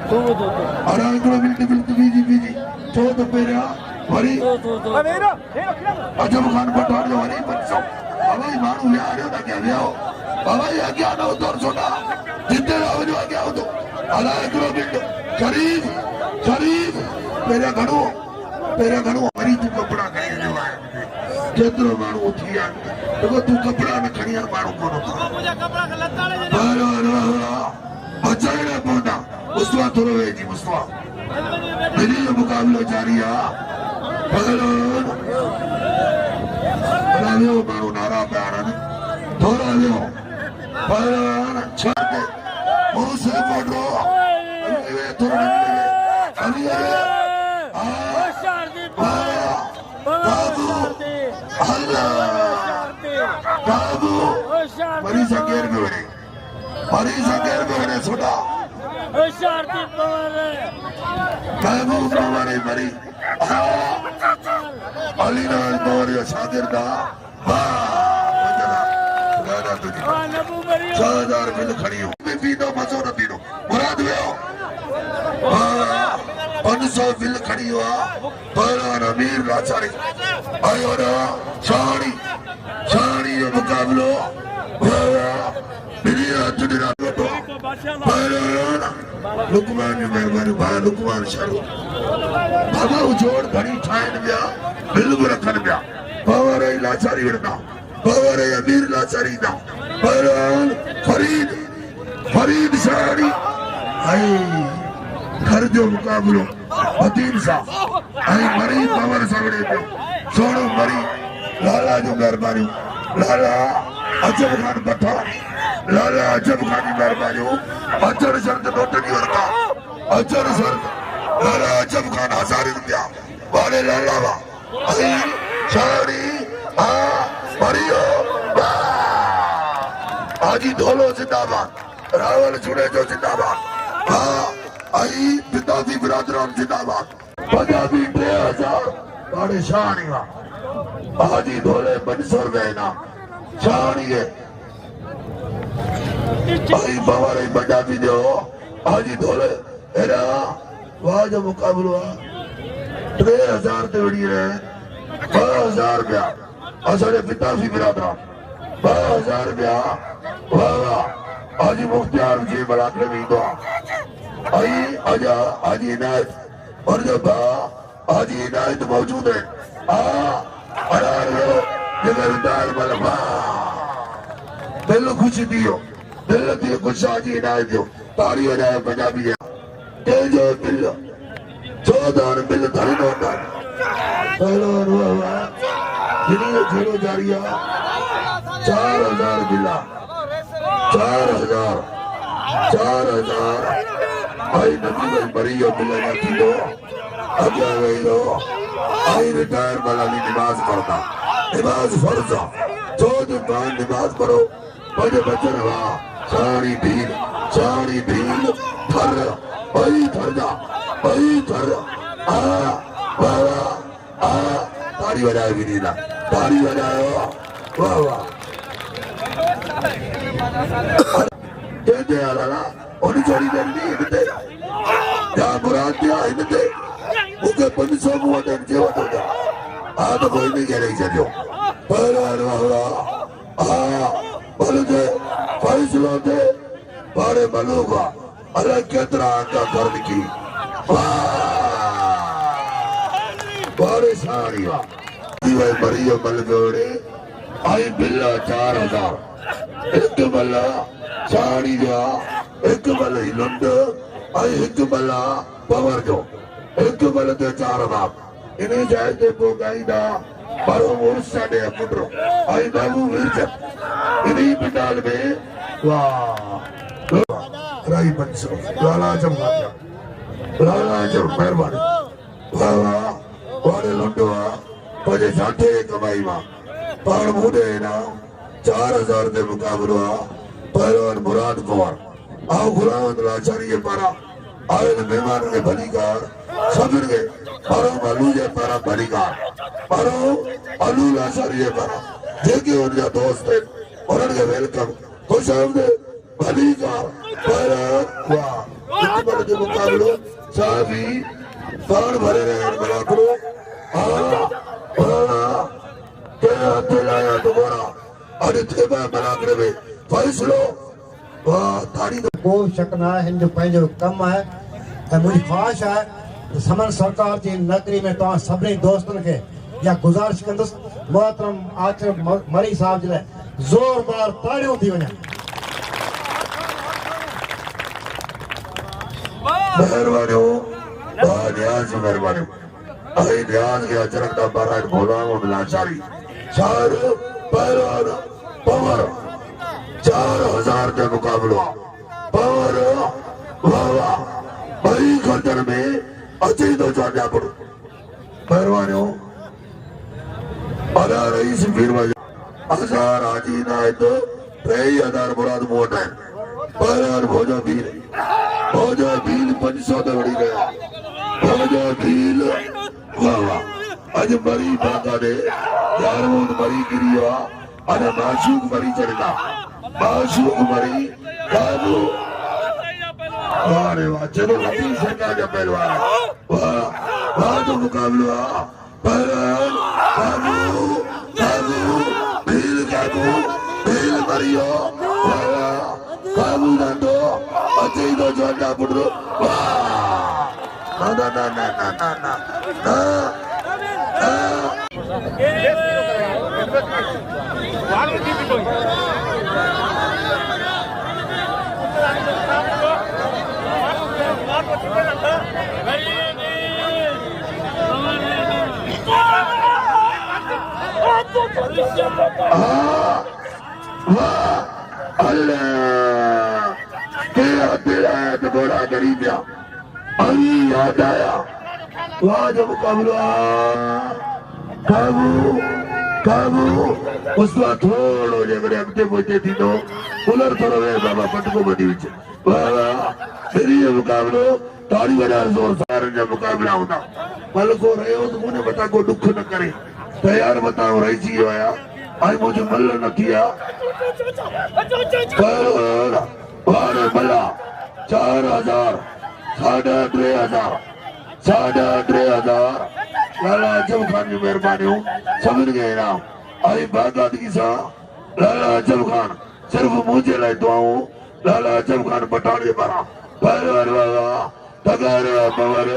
अरे इकडे बिल्ट बीजी चौथ पेरिया वरी अजब खान पठाण जो वरी बचो बाबा ही माण्हू विया आहियो त अॻियां वियाओ बाबा ही अॻियां न उतर छोटा जिते वञो अॻियां उतो अला हिकिड़ो बिल्ट शरीफ पहिरियां घणो वरी तूं कपिड़ा खणी आयो आहे केतिरो माण्हू उथी विया देखो तूं कपिड़ा न खणी आयो माण्हू कोन बचाइणा पवंदा मुस्तफा थोरो वेही मुस्तफा ॿिन्ही जो मुक़ाबिलो जारी आहे पहलवान वियो माण्हू नारा पिया हणनि थोरा वियो पहलवान छॾे मुंहुं से पोटो थोरो बाबू मरी सकेर में वने सुठा महबूब पवार मरी अलीनाल पवार जो शागिर्द आहे 6000 बिल खणी पीदो मज़ो न पीदो मुराद वियो 500 बिल खणी हुआ पहलवान अमीर लाचारी आयो ना शानी जो मुकाबलो लुकमान जो मेहरबानी भाई लुकमान शरू बाबा जोड़ घणी ठाहिनि पिया बिल बि रखनि पिया पवार जी लाचारी विढ़ंदा पवार जी अमीर लाचारी ईंदा पहलवान फरीद शानी घर जो मुकाबलो हदीन सां मरी पवार सां विढ़े पियो सोणो मरी लाला जो मेहरबानी लाला अजब खान पठान लाला अजब खान जी मेहरबानी अजर शर्त नोटनी वरता अजर शर्त लाला अजब खान 1000 रुपया वाले लाला वा शानी मरियो आजी ढोलो जिंदाबाद रावल छुड़े जो जिंदाबाद पिताजी बिरादरान जिंदाबाद पंजाबी 3000 वाले शानी वा आजी ढोले 500 रुपये ना शानी के बाबा रे पंजाबी दो आजी ढोले एरा वाह जो मुकाबलो 3000 ते वड़ी है 2000 रुपया असारे पिताजी बिरादरान 2000 रुपया वाह आजी मुख्तियार जी बलाकले में दो आजा आजी इनायत और जब आजी इनायत मौजूद है दिल खुशी दियो दिल दियो कुछ आजी इनायत दियो ताड़ी वजाए पंजाबी तेजो बिल 14 बिल धड़ी होता पहलवान हुआ जिन्हें झेड़ो जारिया 4000 बिला 4000 आई नबी भाई मरियो बिल ना थींदो अॻियां वेंदो आई रिटायर वाली नमाज पढ़ता नमाज फर्ज जो पान नमाज पढ़ो पंज बचन हुआ सारी भीड़ थर भाई थरदा ताड़ी बजाए भी नहीं ताड़ी बजायो वाह कहते लाला उन्हें छोड़ी देनी इनते या मुराद दिया इनते मुझे 500 मुँह देन जेवा होगा तो कोई नहीं कह रही चलियो पहलवान बलदे फैसलों दे बड़े मलूगा अलग कितना का फर्द की बड़े सारी भाई मरियो मलगोड़े आई बिल्ला 4000 एक बल्ला साड़ी जा एक बल्ला लुंड आई एक बल्ला पवर जो एक बल्ला ते 4000 इन्हें जाए ते पोगाईदा बारो मुर्स साडे पुटरो आई बाबू मिर्च इन्हीं पिटाल में वाह राई बंसो लाला जब मेहरबानी वाह वाले लुंडवा पजे जाते कमाई मा पाण मुडे ना 4000 दे मुकाबलो पहलवान मुराद कुंवर आओ गुलाम लाचारी पारा आए मेहमान के भलीकार सबिर के पारो मालू जे पारा भलीकार पारो आलू लाचारी पारा जेके उनका दोस्त है उनके वेलकम खुश आमदीद भलीकार पहलवान वाह बल के मुकाबले साफी पान भरे रहे बड़ा करो लाया दोबारा अरे थे बना करे फैसलो ताड़ी कोई शक ना है जो पंहिंजो कम है मुझी ख्वाहिश है समन सरकार की नगरी में तो सभी दोस्तन के या गुजारिश कंदस मोहतरम आचर मरी साहब जे जोरदार ताड़ियों थी वने मेहरबानी न्याज मेहरबानी आई न्याज के अचरक का बारात भोला वो मिलाचारी चार पहलवान पवर 4000 के मुकाबला पवर वाह बड़ी गर्दन में अची तो जाना पड़ो मेहरबानी अला रईस फिर हजार आजी ना है तो 3000 मुराद मोट है पहलवान भोजा भील 500 दौड़ी गया भोजा भील वाह आज मरी बागा ने यार वो मरी गिरिया अरे माशूक मरी चढ़ना माशूक मरी काबू अरे वाह चलो लती सरकार का पहलवान वाह तो मुकाबला पहलवान काबू काबू भील मरियो काबू नंदो अच्छे तो जोड़ा पुटरो वाह ना बड़ा गरीबिया अभी याद आया वहाँ जब मुकाबला काबू काबू उस वक्त थोड़ो जे मेरे अगते पहुंचे थी तो उलर थोड़ो वे बाबा पटको बनी विच वाह फिर ये मुकाबलो ताड़ी बजा जोर सारन जब मुकाबला होता पल को रहे हो तो मुझे बता को दुख न करे तैयार बताओ रही जी आया आई मुझे मल्ल न किया बारे मल्ला 4000 3,500 लाला अजब खान की मेहरबानी समझ गए ना आई बात की सा लाला अजब खान सिर्फ मुझे लाए दुआओं लाला अजब खान बटाने पड़ा पहलवान वाला तगार पवर